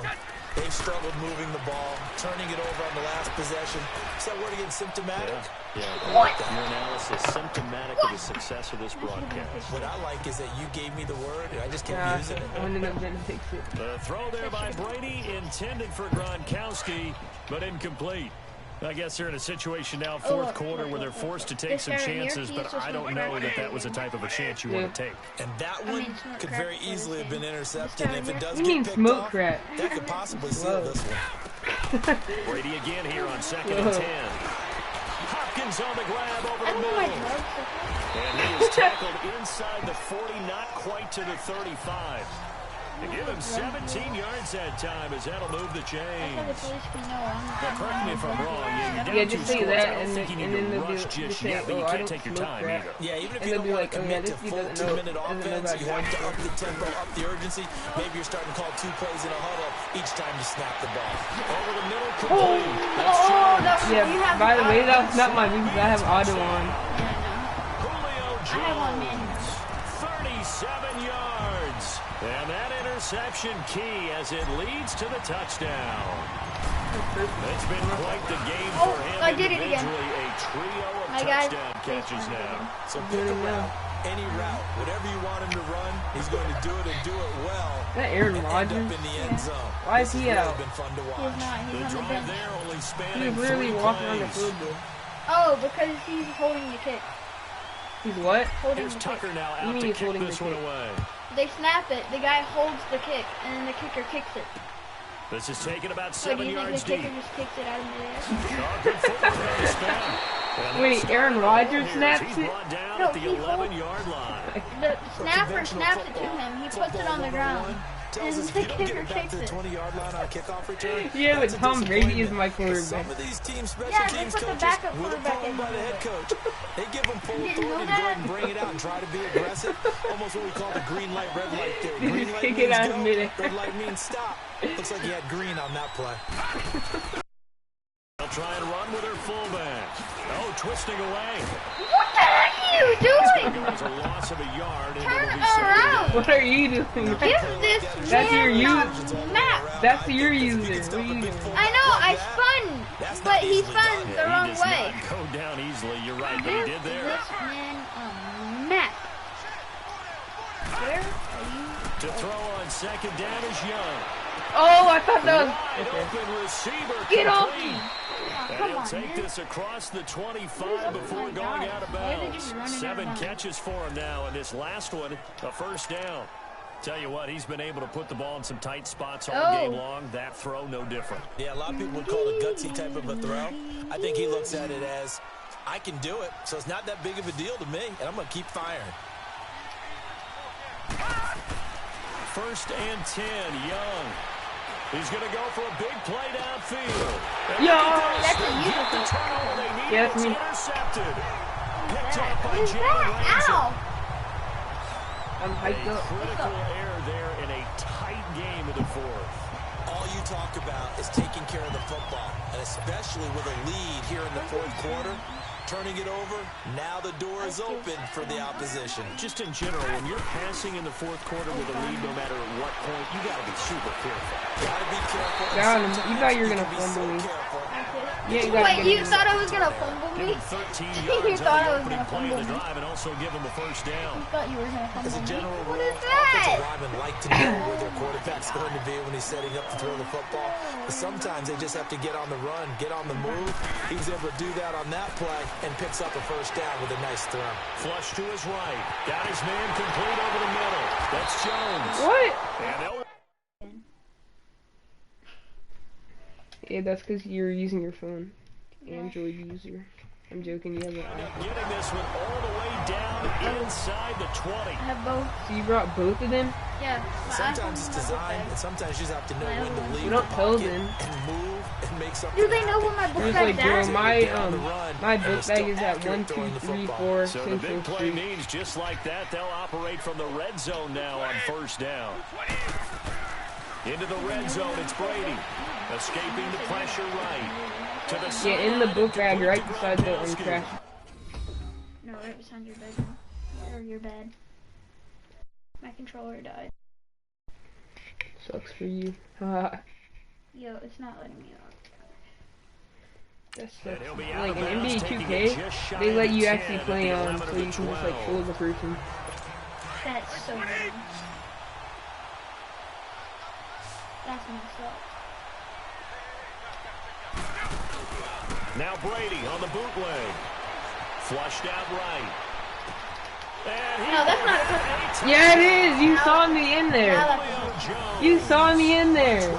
they've struggled moving the ball, turning it over on the last possession. Is that word again, symptomatic? Yeah. What? Your analysis, symptomatic of the success of this broadcast. What I like is that you gave me the word, and I just kept using it. I ended up getting fix it. The throw there by Brady, intended for Gronkowski, but incomplete. I guess they're in a situation now, fourth quarter, where they're forced to take some chances, but I don't know that that was the type of a chance you want to take. And that one could very easily have been intercepted. And if it does You get mean picked smoke off, crack? that could possibly seal this one. Brady again here on 2nd and 10. Hopkins on the grab over the middle. And he is tackled inside the 40, not quite to the 35. To give him 17 yards that time, as that'll move the chains. Now, correct me if I'm wrong. You're down just two say scores. that, I don't think you and need then to they'll rush just say, yet, but you I can't don't take your smoke time crack. either. Yeah, even if And you they'll don't be want like, to oh, commit yeah, to this full dude doesn't 2-minute know offense, about you have to up the tempo, up the urgency. Maybe you're starting to call 2 plays in a huddle each time you snap the ball. Over the middle, complete. That's Jones. Yeah, by the way, that's not my moves. I have auto on. Julio Jones, 37 yards. And that interception key as it leads to the touchdown. It's been quite the game for him. I did it again. A trio of touchdown catches now. So pick a route, any route, whatever you want him to run, he's going to do it and do it well. Is that Aaron and Rodgers? end up in the end zone. Why is he out? It's been fun to watch. He's not. The He's on the drive bench. there only He's spanning really 3 walking on the plays. field, though. Oh, because he's holding the kick. He's what? Holding Here's the kick. Tucker now You out mean to he's kick holding this the one kick? away. They snap it. The guy holds the kick, and then the kicker kicks it. This is taken about So 7 do you think yards the deep. kicker just kicks it out of midair? Oh, good footwork on the spin. And Wait, that's Aaron the Rodgers ball snaps here as it? He's brought down No, at the he holds- 11-yard line. The snapper snaps it to him. He puts it on the ground. Tells us And if the you don't get kicker it back kicks to the it. 20-yard line on a kickoff return. Yeah, but that's a Tom Brady is my disappointment. quarterback. Some of these teams, special Yeah, they teams put the coaches, backup with a quarterback call in by the there. head coach, they give them full You didn't know authority to go that? ahead and bring it out and try to be aggressive. Almost what we call the green light, red light theory. Just Green light kick it means out of go, midair. red light means stop. Looks like he had green on that play. They'll try and run with her fullback. Oh, twisting away. What the heck are you doing? There's a loss of a yard. And Turn it'll be second around. What are you doing? Give this That's your man user. a map. That's your user. What are you doing? I know, I spun, but he spun the Yeah, wrong he does way. not go down easily. You're right, but he Give did there. this man a map. Where are you? To throw on second down is Young. Oh, I thought that was... Wide open receiver. Get off complete. me. And Come he'll on, take man. this across the 25 Oh before my going God. out of Why are they bounds. just running 7 out of bounds? catches for him now, and this last one, a first down. Tell you what, he's been able to put the ball in some tight spots all game long. That throw, no different. Yeah, a lot of people would call it a gutsy type of a throw. I think he looks at it as, I can do it, so it's not that big of a deal to me, and I'm going to keep firing. 1st and 10, Young. He's going to go for a big play downfield. That's a user The thing. turnover they need. Yeah, It's me. intercepted. Picked up by Who's Jalen that? Ramsey. Ow! I'm hyped A up. critical error there in a tight game of the 4th. All you talk about is taking care of the football, and especially with a lead here in the 4th quarter, turning it over, now the door is open for the opposition. Just in general, when you're passing in the 4th quarter with a lead, no matter at what point, you got to be super careful. Gotta be careful. Got him. You thought you were gonna be so fumble me. careful. Yeah, you gotta Wait, get you him. thought I was gonna fumble Give me? him 13 You yards thought on I the was opening gonna play of the fumble me. drive, and also give him a first down. I thought you were gonna fumble As a me. general What rule, is that? offensive linemen like to know where their quarterback's going to be when he's setting up to throw the football. But sometimes they just have to get on the run, get on the move. He was able to do that on that play and picks up a first down with a nice throw. Flush to his right. Got his man complete over the middle. That's Jones. What? And they'll... Yeah, that's because you're using your phone. Android user. I'm joking, you have an iPhone. Getting this one all the way down inside the 20. I have both. So you brought both of them? Yeah. Sometimes it's designed, and sometimes you just have to know when to leave You don't the tell pocket them. and move and makes up. Do they know what my book bag's at? My book bag is at 1, 2, 3, 4. So the big play means just like that, they'll operate from the red zone now on first down. Into the red zone, it's Brady. Escaping the pressure right. To the yeah, in the book bag right beside the trash. No, right beside your bedroom. Or your bed. My controller died. Sucks for you. Yo, it's not letting me out. That sucks. Like in NBA 2K, they let you actually play on, so you can just like fool the person. That's so mean. That's messed up. Now Brady on the bootleg. Flushed out right. No, that's not a touchdown. Yeah, it is. You saw me in there. You saw me in there.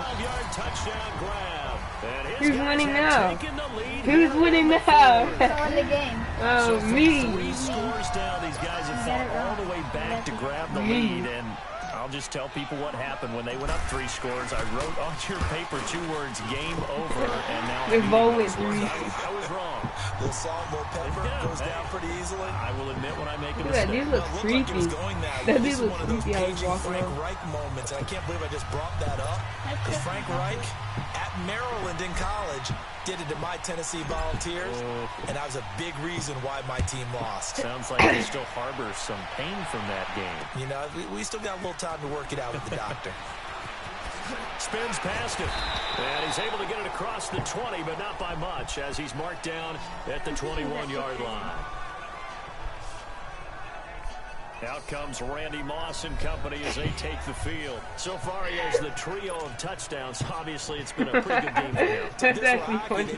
Who's winning now? Who's winning now? Who's on the game? Oh, me. 3 scores down. These guys have fought all the way back to grab the lead, and I'll just tell people what happened when they went up 3 scores. I wrote onto your paper 2 words, game over, and now the ball went 3. I was wrong. The songable pepper goes down pretty easily. I will admit when I make a Look at that mistake. dude looks creepy. That dude looks creepy. I was walking Frank around. Reich moments, and I can't believe I just brought that up. Because Frank Reich at Maryland in college did it to my Tennessee Volunteers, and that was a big reason why my team lost. Sounds like they still harbor some pain from that game. You know, we still got a little time to work it out with the doctor. Spins past it, and he's able to get it across the 20, but not by much, as he's marked down at the 21-yard line. Out comes Randy Moss and company as they take the field. So far, he has the trio of touchdowns. Obviously, it's been a pretty good game for him. That's actually funny.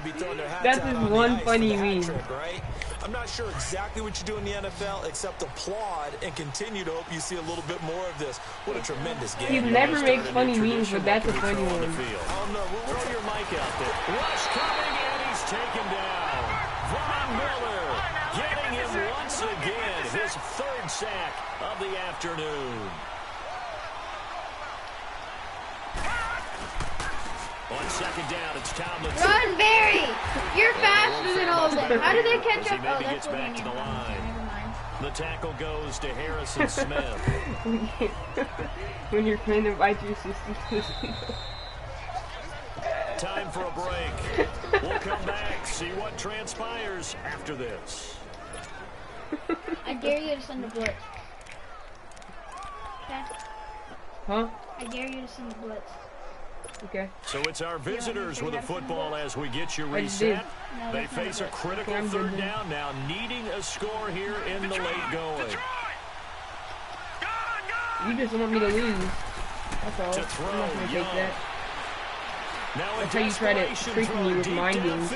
That's just one funny meme. Right? I'm not sure exactly what you do in the NFL, except applaud and continue to hope you see a little bit more of this. What a tremendous game. He never makes funny memes, but that's a funny one. Oh, no, we'll throw your mic out there. Rush coming, and he's taken down. Von Miller getting him once again. His 3rd sack of the afternoon. On 2nd down, it's Tomlinson. Run, Barry! You're faster than all of them. How did they catch up? Oh, that's back to the line. Never mind. The tackle goes to Harrison Smith. When you're trying to invite your sister. Time for a break. We'll come back, see what transpires after this. I dare you to send a blitz. Okay? Huh? I dare you to send a blitz. Okay. So it's our visitors with the football as we get you reset. No, They face a critical 3rd down now, needing a score here in the late going. You just want me to lose. That's all. I'm not going to take that. That's how you try to trick me with mind games.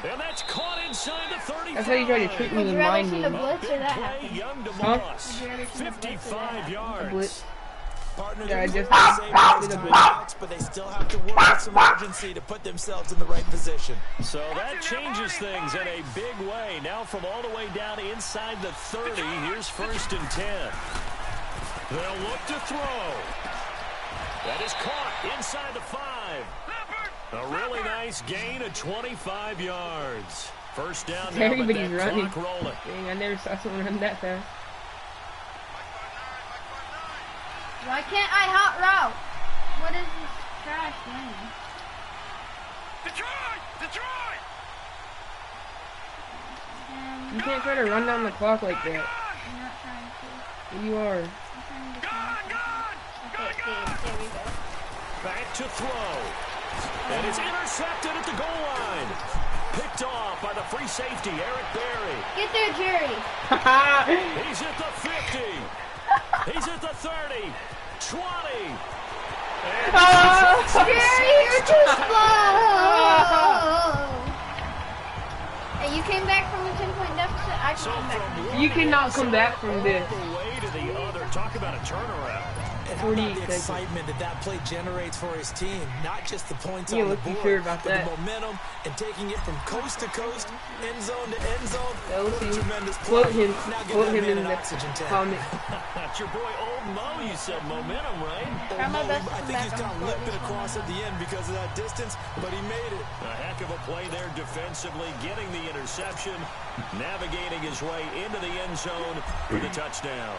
And that's caught inside the 35. That's how you try to trick me with mind games. Would you rather send a blitz or that happen? Young to Huh? Moss. Would you rather send a blitz or that 55 happen? yards. Blitz. Partner, Yeah, I just did a blitz, but they still have to work with some urgency to put themselves in the right position. So that changes things in a big way. Now from all the way down inside the 30, here's 1st and 10. They'll look to throw. That is caught inside the 5. A really nice gain of 25 yards. First down now, but that running. clock rolling. Dang, I never saw someone run that fast. Why can't I hot route? What is this trash game? You can't try to run down the clock like that. I'm not trying to. You are. I'm trying to. Okay, there we go. Back to throw. And it's intercepted at the goal line. Picked off by the free safety, Eric Berry. Get there, Jerry. He's at the 50. He's at the 30. 20. Jerry, you're too slow. Hey, you came back from a 10-point deficit. I came back from You cannot come back from this. Way to the other. Talk about a turnaround. And how about the excitement that play generates for his team? Not just the points on the board, sure about but that. the momentum and taking it from coast to coast, end zone to end zone. Tremendous play. Quote him. Now Quote him in the oxygen tank. comment. That's your boy Old Mo. You said momentum, right? I think he's kind of limping across at the end because of that distance, but he made it. A heck of a play there defensively, getting the interception, navigating his way into the end zone for the touchdown.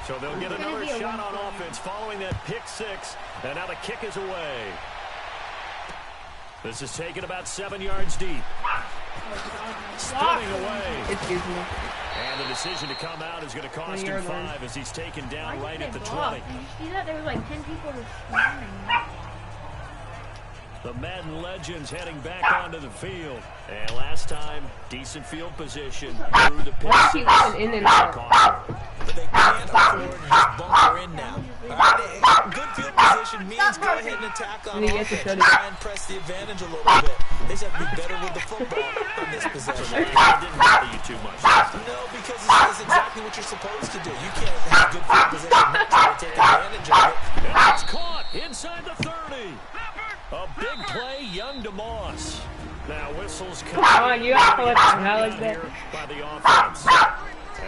So they'll get another shot on offense following that pick six, and now the kick is away. This is taken about 7 yards deep. Spinning away. It's beautiful. And the decision to come out is going to cost him 5 as he's taken down right at the 20. Did you see that? There was like 10 people just swarming. The Madden legends heading back onto the field. And last time, decent field position through the pick six. In and out. But they can't afford to just bunker in now. Good field position means go ahead and attack on offense. Try and press the advantage a little bit. They just have to be better with the football on this possession. It didn't bother you too much. No, because it's exactly what you're supposed to do. You can't have good field position and try to take advantage of it. And it's caught inside the 30. A big play, Young DeMoss. Now whistles come on, you got to let them know like that. By the offense.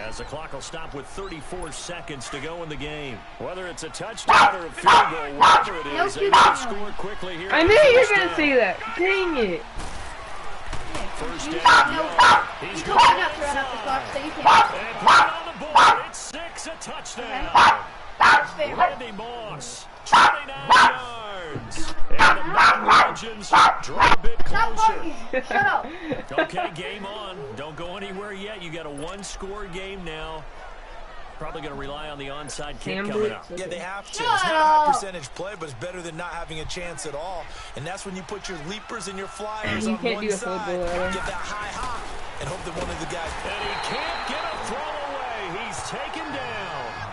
As the clock will stop with 34 seconds to go in the game. Whether it's a touchdown or a field goal, whatever it is, they can score quickly here. I knew you were going to say that. Dang it. First down. He's going out to run out the clock, so you can't. And put it on the board. It's 6, a touchdown. Randy Moss, 29 yards. And the Madden legends draw a bit closer. Shut up. Okay, game on. Don't go anywhere yet. You got a one-score game now. Probably going to rely on the onside kick coming up. Yeah, they have to. It's not a high percentage play, but it's better than not having a chance at all. And that's when you put your leapers and your flyers on one side, get that high hop, and hope that one of the guys. And he can't get a throw away. He's taken down.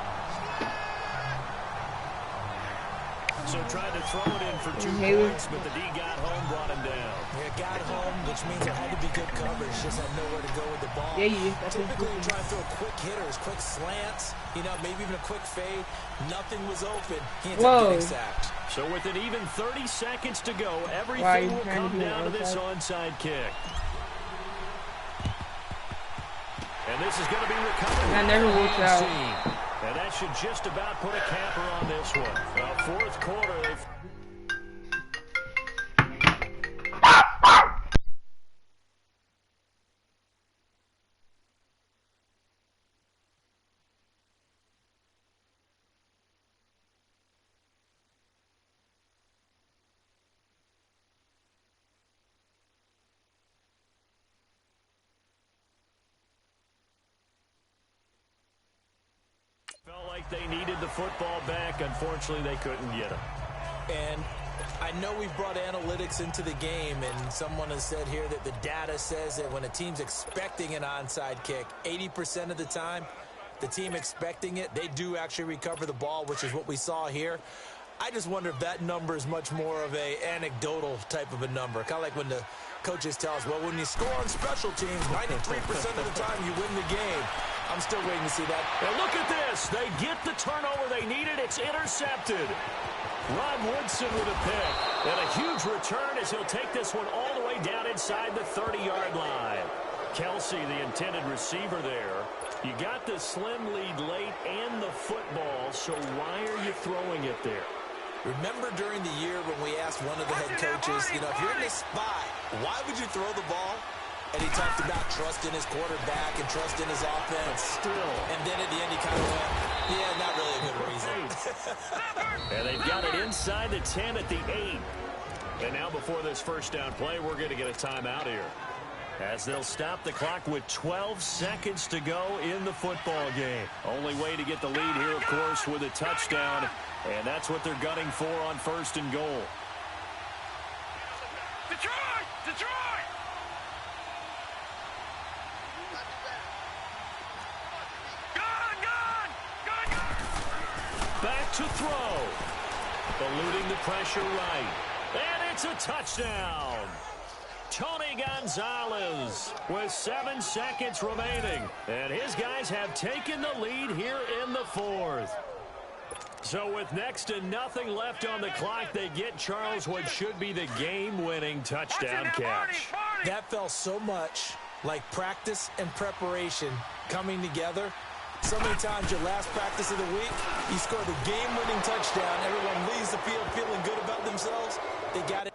So tried to throw it in for 2 points, but the D got home, brought him down. Yeah, got home, which means there had to be good coverage. Just had nowhere to go with the ball. Yeah, Typically, you try to throw quick hitters, quick slants, maybe even a quick fade. Nothing was open. He ended up getting sacked. So with an even 30 seconds to go, everything will come down to this onside kick. And this is going to be recovered. That never works out. And that should just about put a capper on this one. Fourth quarter, they've... Felt like they needed the football back. Unfortunately, they couldn't get it. And I know we've brought analytics into the game, and someone has said here that the data says that when a team's expecting an onside kick, 80% of the time, the team expecting it, they do actually recover the ball, which is what we saw here. I just wonder if that number is much more of a anecdotal type of a number. Kind of like when the coaches tell us, well, when you score on special teams, 93% of the time you win the game. I'm still waiting to see that. And look at this. They get the turnover they needed. It's intercepted. Rod Woodson with a pick. And a huge return as he'll take this one all the way down inside the 30-yard line. Kelsey, the intended receiver there. You got the slim lead late and the football, so why are you throwing it there? Remember during the year when we asked one of the head coaches, if you're in this spot, why would you throw the ball? And he talked about trust in his quarterback and trust in his offense. Still. And then at the end he kind of went, yeah, not really a good reason. And they've got it inside the 10 at the 8. And now before this first down play, we're going to get a timeout here. As they'll stop the clock with 12 seconds to go in the football game. Only way to get the lead here, of course, with a touchdown. And that's what they're gunning for on 1st and goal. Detroit! Detroit! Back to throw. Eluding the pressure right. And it's a touchdown. Tony Gonzalez with 7 seconds remaining. And his guys have taken the lead here in the 4th. So with next to nothing left on the clock, they get Charles what should be the game-winning touchdown catch. That felt so much like practice and preparation coming together. So many times your last practice of the week, you scored the game-winning touchdown. Everyone leaves the field feeling good about themselves. They got it.